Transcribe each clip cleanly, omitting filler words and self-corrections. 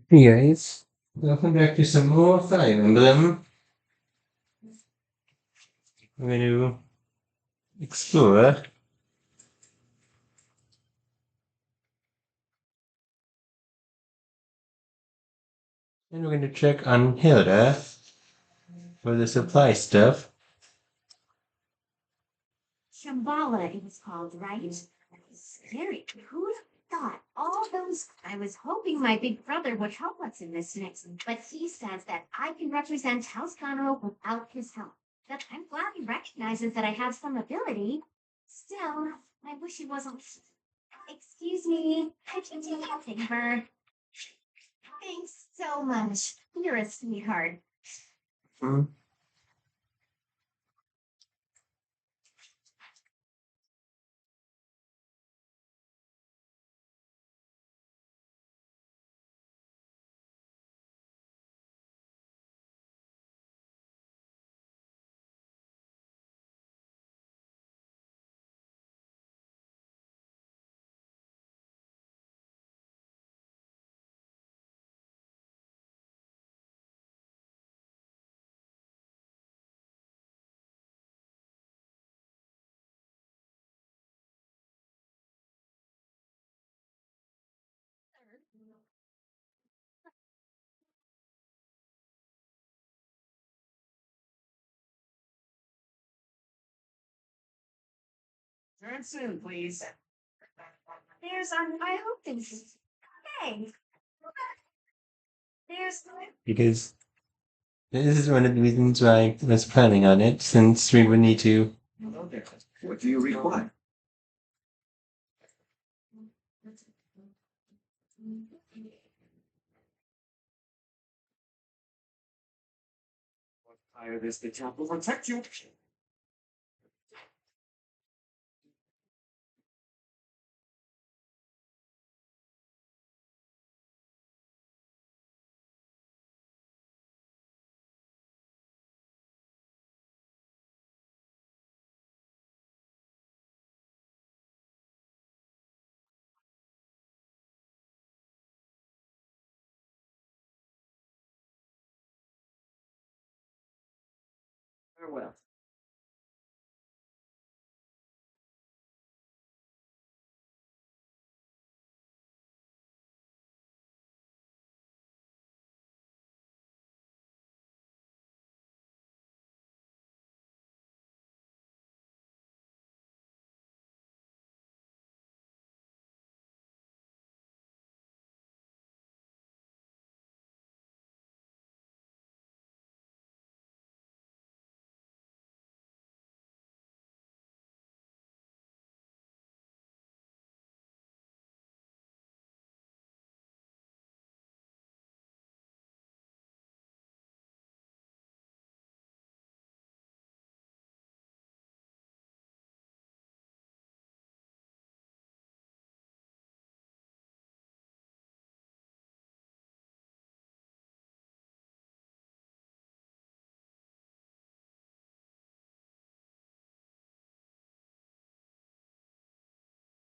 Hey guys, welcome back to some more Fire Emblem. We're going to explore, and we're going to check on Hilda for the supply stuff. Shambhala, it was called, right? Scary. Who'd thought all those? I was hoping my big brother would help us in this next, but he says that I can represent House Conroe without his help. But I'm glad he recognizes that I have some ability. Still, I wish he wasn't. Excuse me, I can do you a favor. Thanks so much. You're a sweetheart. Hmm. Turn soon, please. There's I hope this is okay. There's Because this is one of the reasons why I was planning on it, since we would need to. What do you require? Higher this the top will protect you. Farewell.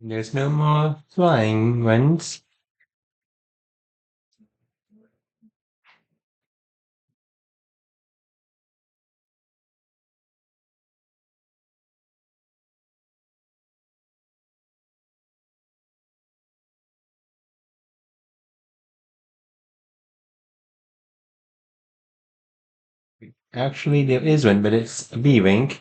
There's no more flying ones. Actually, there is one, but it's a B-Wing.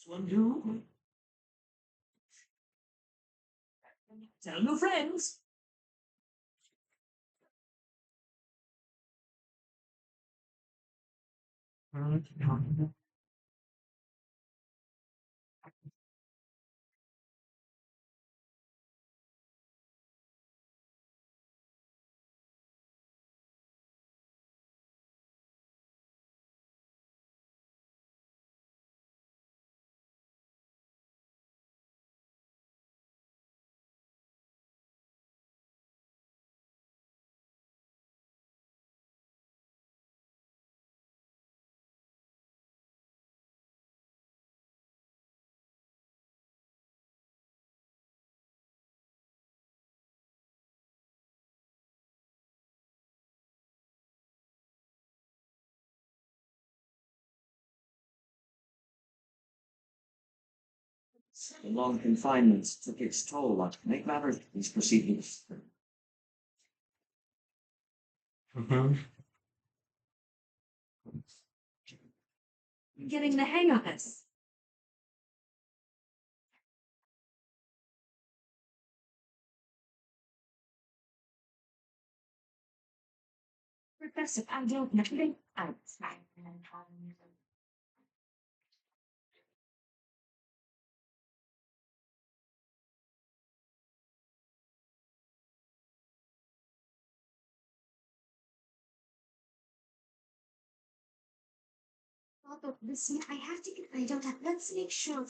One do. Tell your friends. The long confinement took its toll on make matters these proceedings. Mhm. I'm getting the hang of this. Professor, I don't know. I'm sorry. Although, listen, I have to get, I don't have, let's make sure.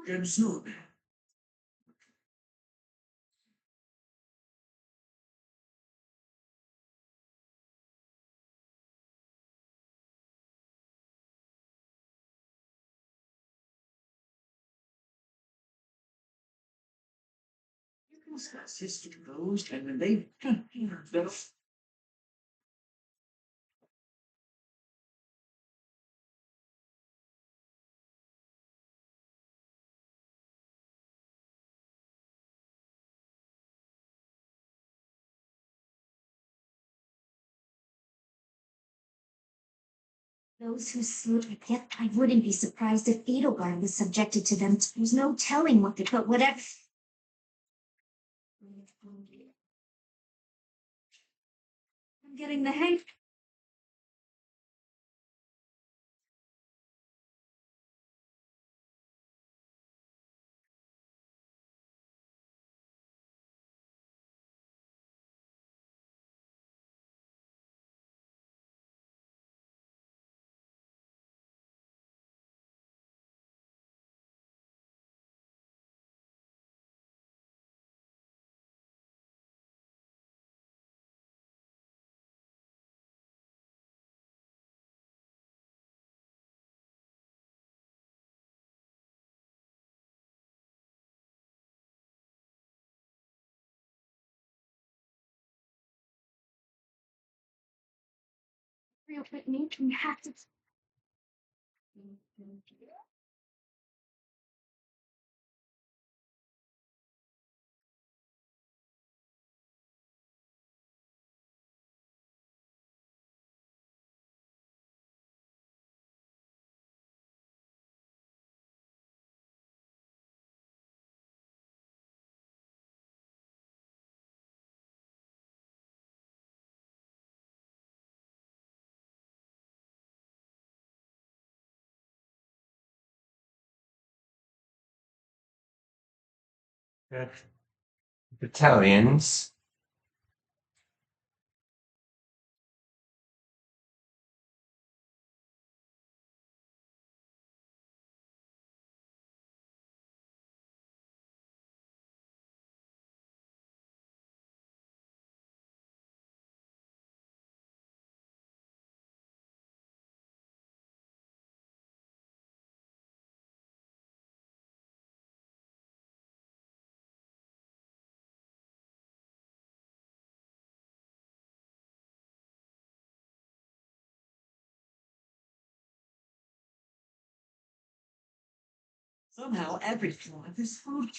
Good soon. You can discuss history goes, and then they Those who slew, yet I wouldn't be surprised if Edelgard was subjected to them. There's no telling what they, but whatever. I'm getting the hang. Real quick, Nate, we have to. Good. Battalions. Somehow every flaw of this food.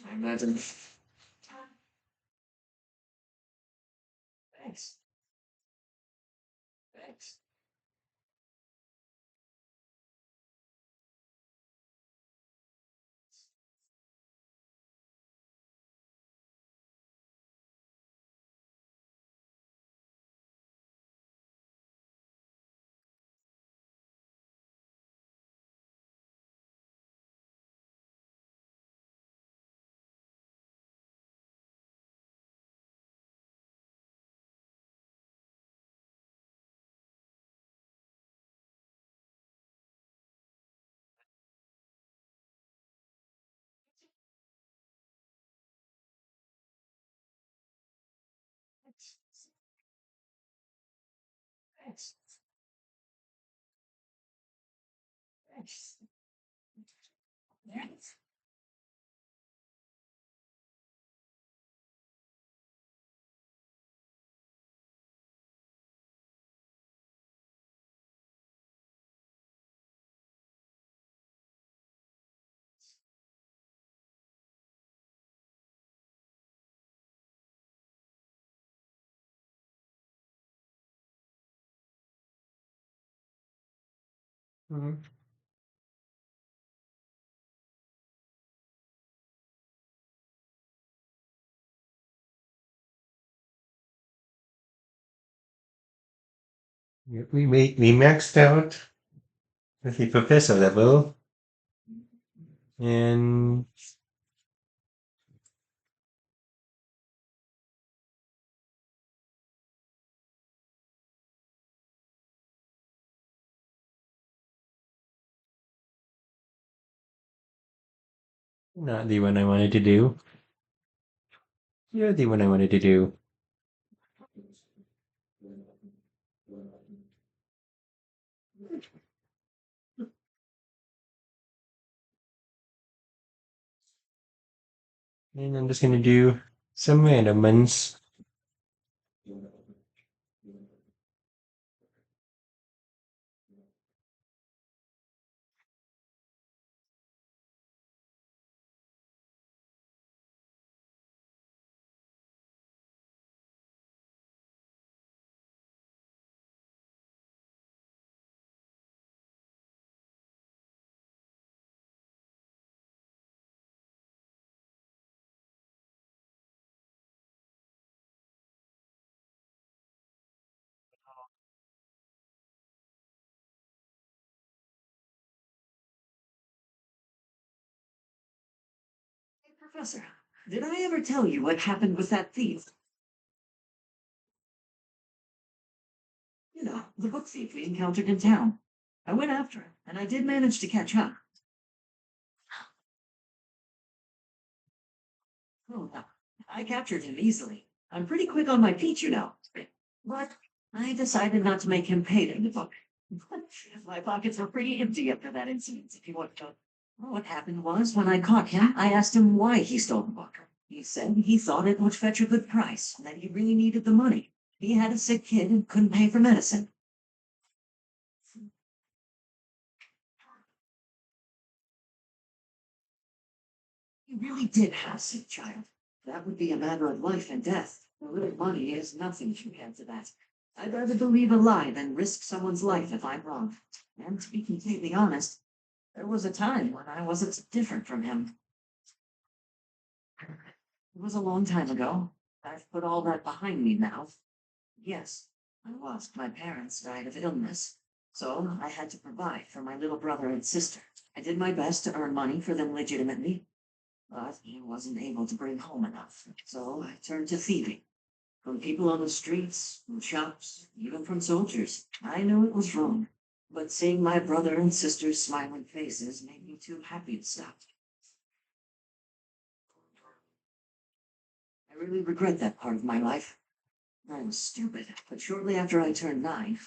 I imagine. Thanks. Thanks. Thanks. Thanks. Thanks. Mhm. Yeah, we maxed out with the professor level, and not the one I wanted to do. You're the one I wanted to do. And I'm just gonna do some random ones. Professor, did I ever tell you what happened with that thief? You know, the book thief we encountered in town. I went after him, and I did manage to catch up. Oh, no. I captured him easily. I'm pretty quick on my feet, you know. But I decided not to make him pay for the book. My pockets were pretty empty after that incident, if you want to know. Well, what happened was, when I caught him, I asked him why he stole the book. He said he thought it would fetch a good price, and that he really needed the money. He had a sick kid and couldn't pay for medicine. He really did have a sick child. That would be a matter of life and death. A little money is nothing compared to that. I'd rather believe a lie than risk someone's life if I'm wrong. And to be completely honest, there was a time when I wasn't different from him. It was a long time ago. I've put all that behind me now. Yes, I was. My parents died of illness, so I had to provide for my little brother and sister. I did my best to earn money for them legitimately, but I wasn't able to bring home enough, so I turned to thieving. From people on the streets, from shops, even from soldiers. I knew it was wrong, but seeing my brother and sister's smiling faces made me too happy to stop. I really regret that part of my life. I was stupid, but shortly after I turned 9,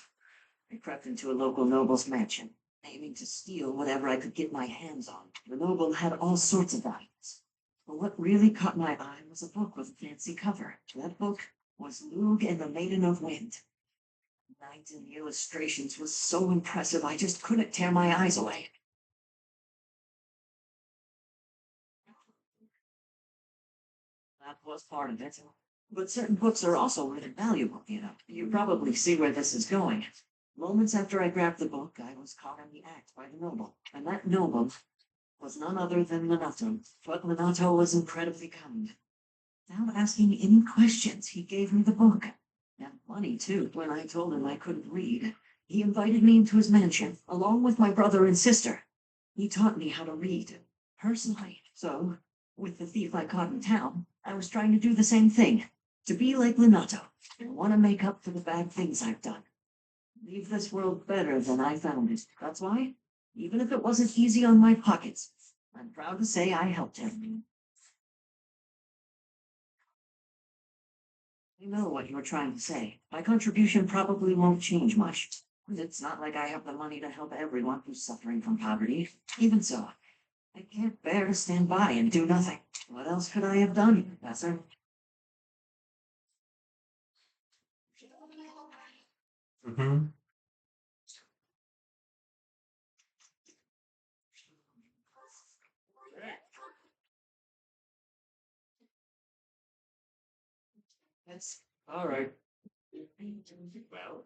I crept into a local noble's mansion, aiming to steal whatever I could get my hands on. The noble had all sorts of valuables. But what really caught my eye was a book with a fancy cover. That book was Lug and the Maiden of Wind. The night and the illustrations was so impressive I just couldn't tear my eyes away. That was part of it. But certain books are also really valuable, you know. You probably see where this is going. Moments after I grabbed the book, I was caught in the act by the noble. And that noble was none other than Minato. But Minato was incredibly kind. Without asking any questions, he gave me the book. And money, too, when I told him I couldn't read. He invited me into his mansion, along with my brother and sister. He taught me how to read, personally. So, with the thief I caught in town, I was trying to do the same thing. To be like Minato. I want to make up for the bad things I've done. Leave this world better than I found it. That's why, even if it wasn't easy on my pockets, I'm proud to say I helped him. I know what you were trying to say. My contribution probably won't change much. It's not like I have the money to help everyone who's suffering from poverty. Even so, I can't bear to stand by and do nothing. What else could I have done, Professor? Mm-hmm. That's all right. Well,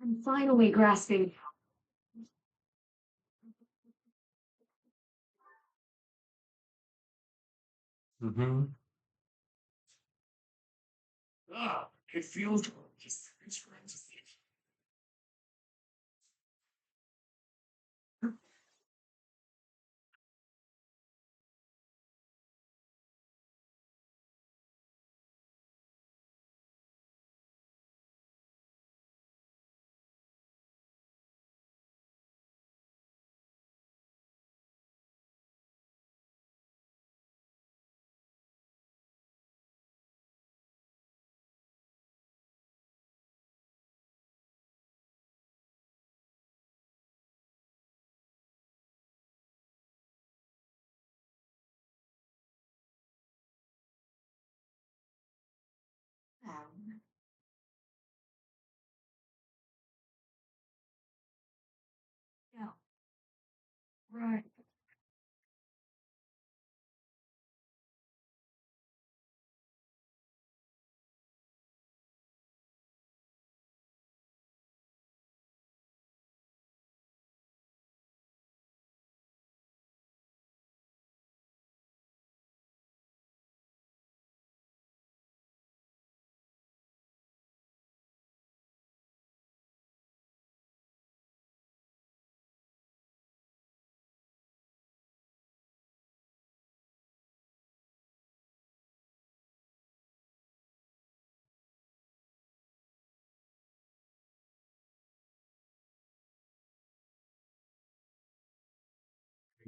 I'm finally grasping. Mm-hmm. it feels. Yeah, right.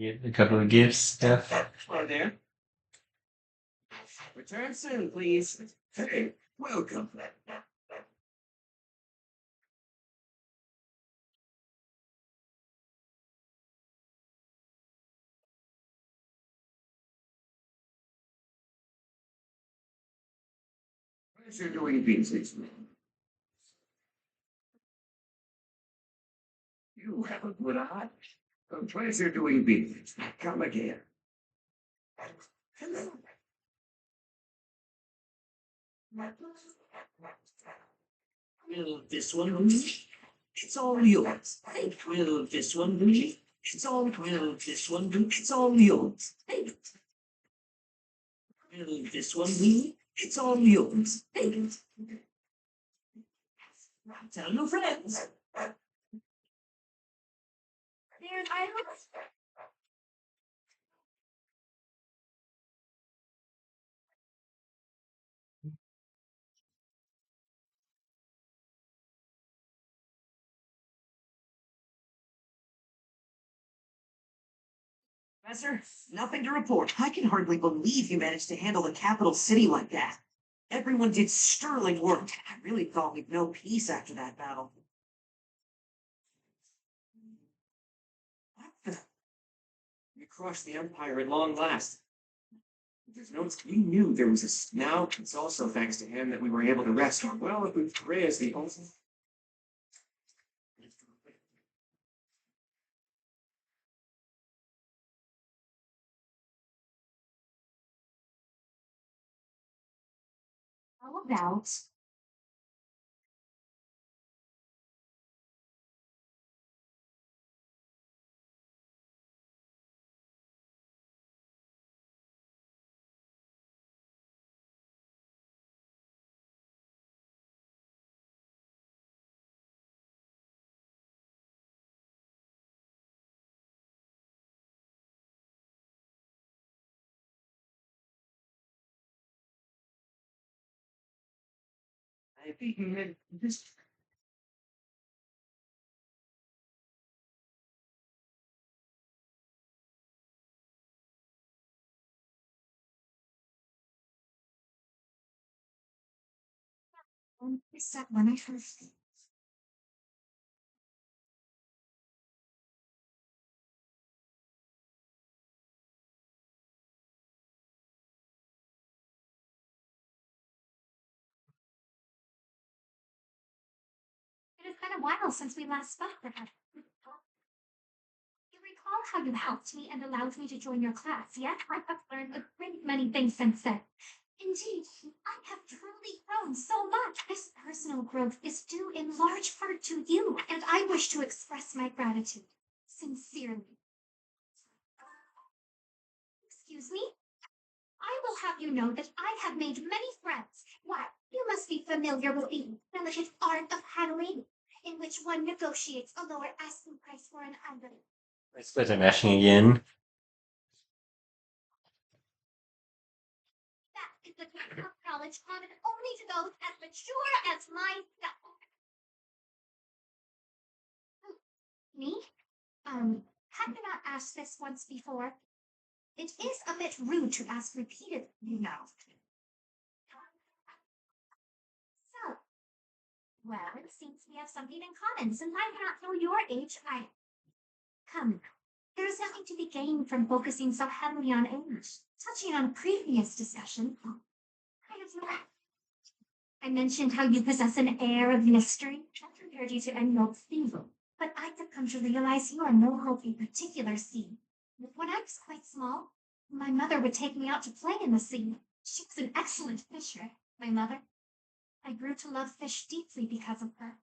Get a couple of gifts, stuff. Hello there. Return soon, please. Hey, welcome. Pleasure doing business. You have a good eye. A pleasure doing business. Come again. Hello. Will this one be? It's all yours. Will this one be? Will this one be? It's all yours. Will this one be? It's all yours. Tell your friends. There's items. Professor, nothing to report. I can hardly believe you managed to handle the capital city like that. Everyone did sterling work. I really thought we'd know peace after that battle. What the? We crushed the Empire at long last. There's no, we knew there was a. Now it's also thanks to him that we were able to rescue. Well, if we pray as the only. How about I think we had this. is that when I first It has been a while since we last spoke, Rebecca. You recall how you helped me and allowed me to join your class, yet I have learned a great many things since then. Indeed, I have truly grown so much. This personal growth is due in large part to you, and I wish to express my gratitude sincerely. Excuse me? I will have you know that I have made many friends. Why, you must be familiar with the delicate art of haggling, in which one negotiates a lower asking price for an item. I suppose I'm mashing again. That is the type of knowledge common only to those as mature as myself. Me? Have you not asked this once before? It is a bit rude to ask repeatedly, you know. So, well, it seems we have something in common. Since I cannot know your age, come. There is nothing to be gained from focusing so heavily on age. Touching on a previous discussion, I mentioned how you possess an air of mystery. I compared you to any old thief, but I have come to realize you are no hope in particular sea. When I was quite small, my mother would take me out to play in the sea. She was an excellent fisher, my mother. I grew to love fish deeply because of her.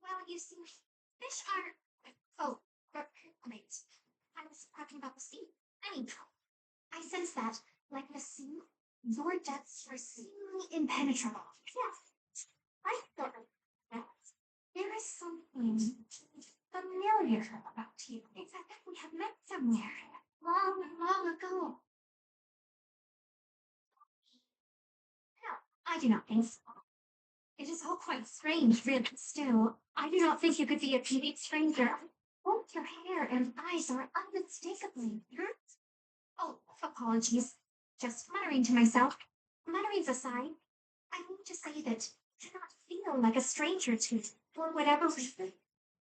Well, you see, fish are. Oh, wait. I was talking about the sea. Anyhow, I sense that, like the sea, your depths are seemingly impenetrable. Yes, I thought that there is something familiar about you. It's as if we have met somewhere, long, long ago. No, I do not think so. It is all quite strange, really. Still, I do not think you could be a complete stranger. Won't Your hair and eyes are unmistakably. Oh, apologies. Just muttering to myself. Mutterings aside, I need to say that I do not feel like a stranger to, for whatever reason.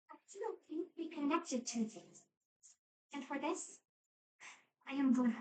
I feel deeply connected to things. And for this, I am glad.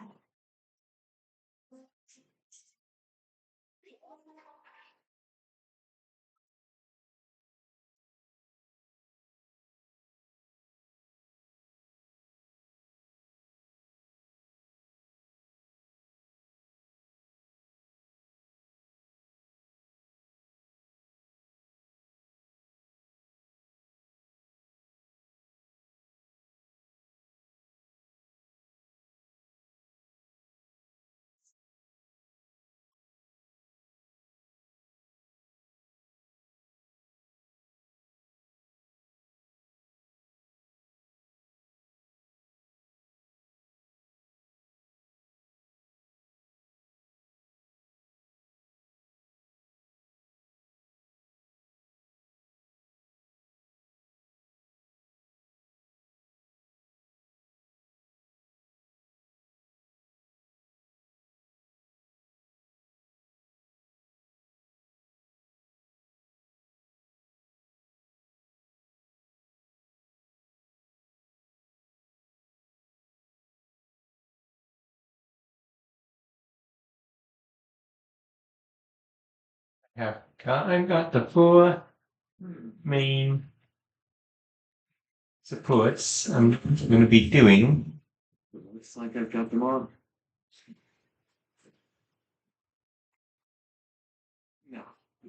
I've got the four main supports I'm going to be doing. Looks like I've got them all. No,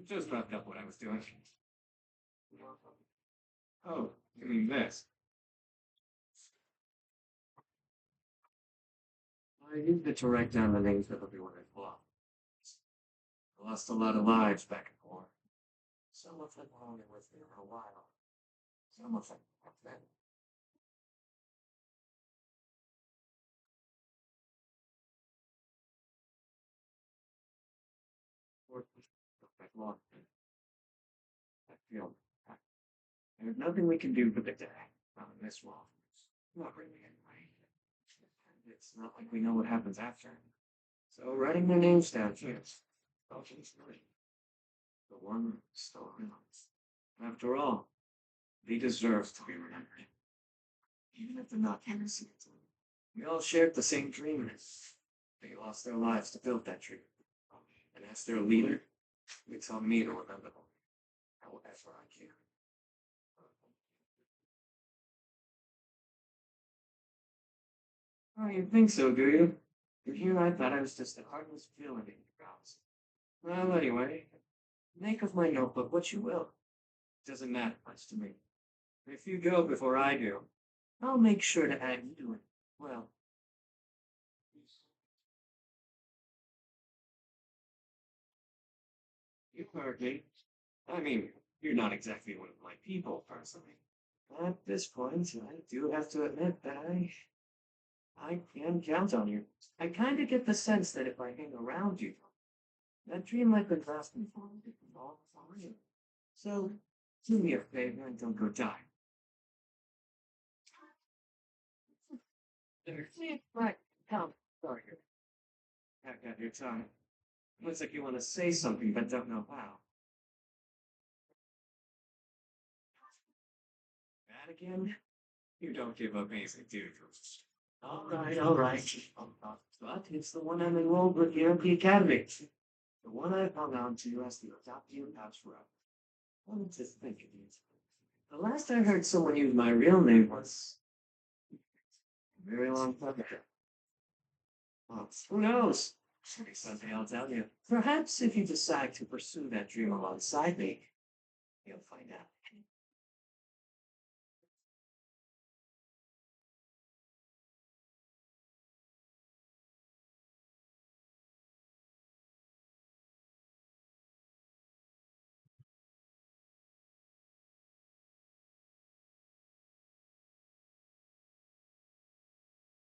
just wrapped up what I was doing. Oh, you mean this? I used it to write down the names of everyone I've lost. I lost a lot of lives back in war. Some of them were only with me for a while. Some of them have been. I've lost. I feel there's nothing we can do for the day. Not in this world. Not really, anyway. It's not like we know what happens after. So writing their names down here. The one still around. After all, they deserve to be remembered. Even if they're not innocent. We all shared the same dream. They lost their lives to build that dream. And as their leader, they taught me to remember them. However I can. Oh, you think so, do you? But here I thought I was just a heartless villain in your house. Well, anyway, make of my notebook what you will. It doesn't matter much to me. If you go before I do, I'll make sure to add you to it. Well, you heard me. I mean, you're not exactly one of my people, personally. At this point, I do have to admit that I can count on you. I kind of get the sense that if I hang around you, that dream I've been asking for will be all for real. So, do me a favor and don't go die. Right, come. Sorry. I've got your time. Looks like you want to say something but don't know how. That again? You don't give up easy, do you? All right. But it's the one I'm enrolled with here at the academy. The one I've hung on to as the adoptive house forever. Wanted to think of it. The last I heard someone use my real name was a very long time ago. Well, who knows? Maybe someday I'll tell you. Perhaps if you decide to pursue that dream alongside me, you'll find out.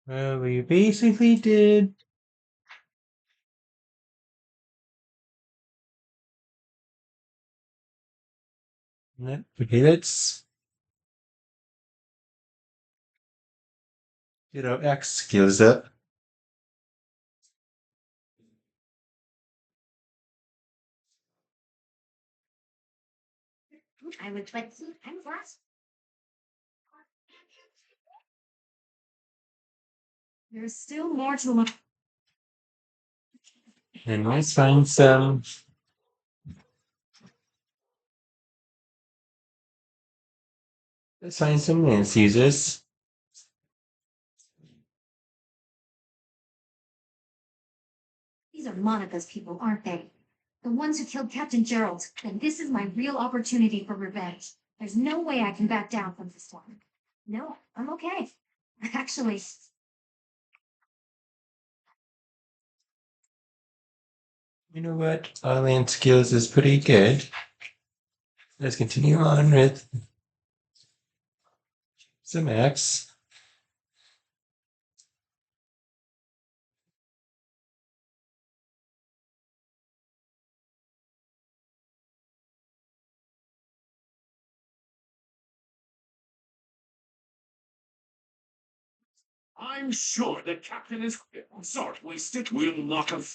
Well, we basically did. Okay, let's X skills up. I would, but I'm glad. There's still more to look. And let's find some lens users. These are Monica's people, aren't they? The ones who killed Captain Gerald. And this is my real opportunity for revenge. There's no way I can back down from this one. No, I'm okay. Actually, You know what? Our land skills is pretty good. Let's continue on with some X. I'm sure the captain is sort wasted. We'll knock him.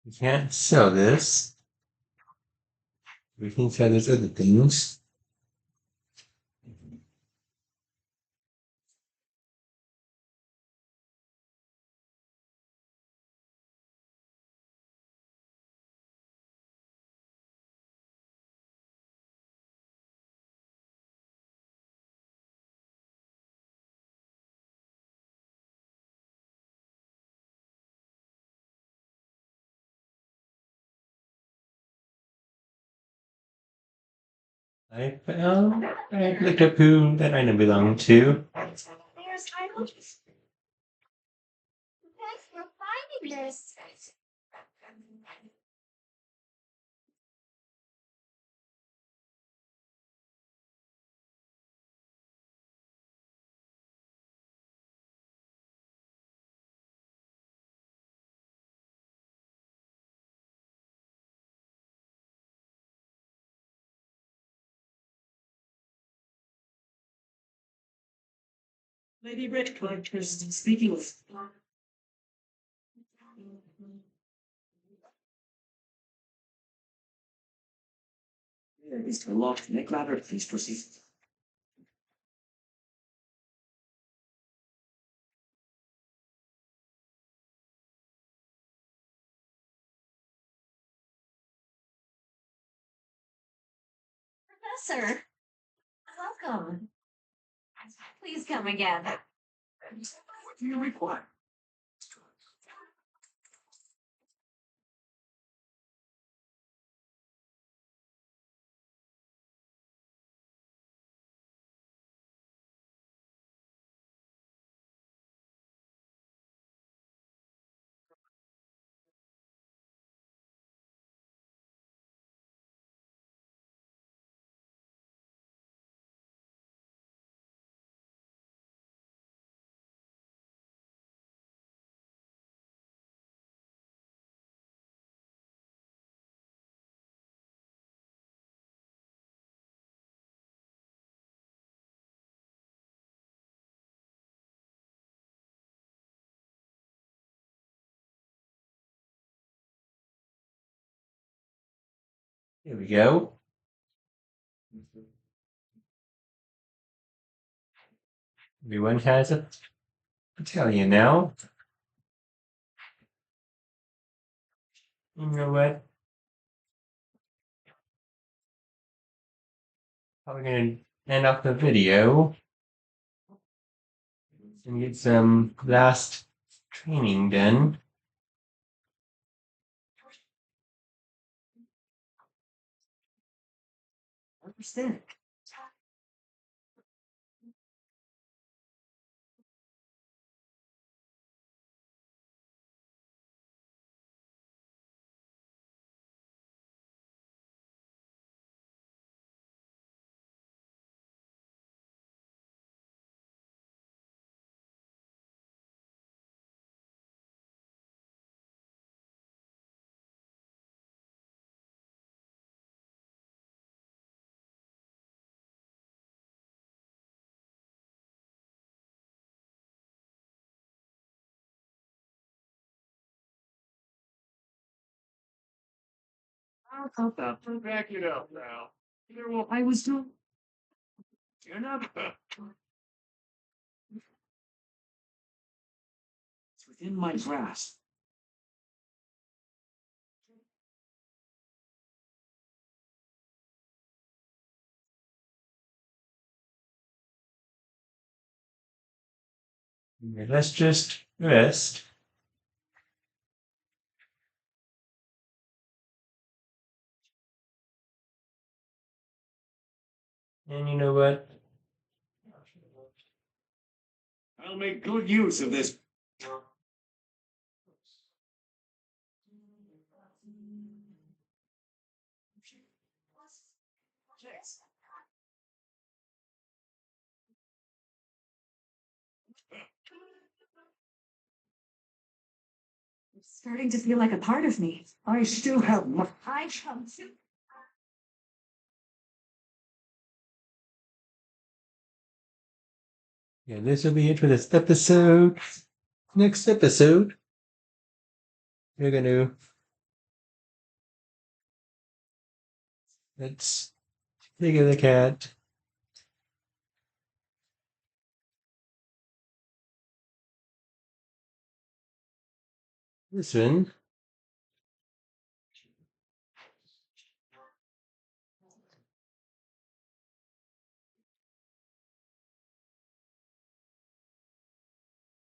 We can't sell this. We can sell these other things. I found. I looked up who that item belonged to. there's I hope. Thanks for finding this. Lady Redcliffe is speaking with. Is locked. Nick Ladder, please proceed. Professor, welcome. Please come again. What do you require? Here we go. Everyone has it. I'll tell you now. You know what? Probably gonna end off the video and get some last training done. Understand. How about that? Back it up now. Here, well, I was doing. You're not. It's within my grasp. Let's just rest. And you know what? I'll make good use of this. It's starting to feel like a part of me. I still have my. I come to. Yeah, this will be it for this episode. Next episode, we're gonna let's take a look at this one.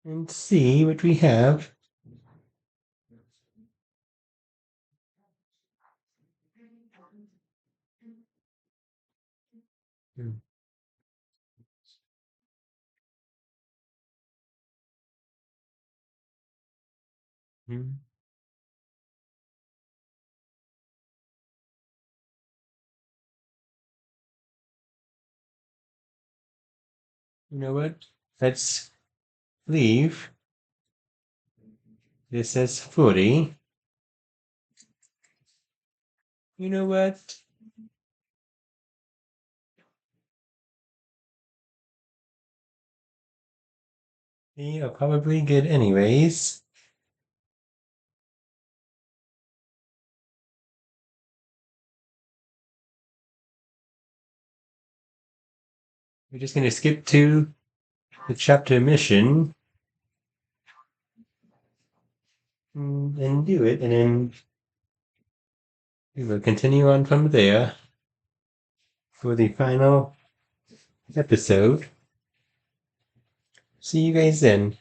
And see what we have. Hmm. Hmm. You know what? Let's leave. This says 40. You know what? They are probably good anyways. We're just gonna skip to the chapter mission and do it, and then we will continue on from there for the final episode. See you guys then.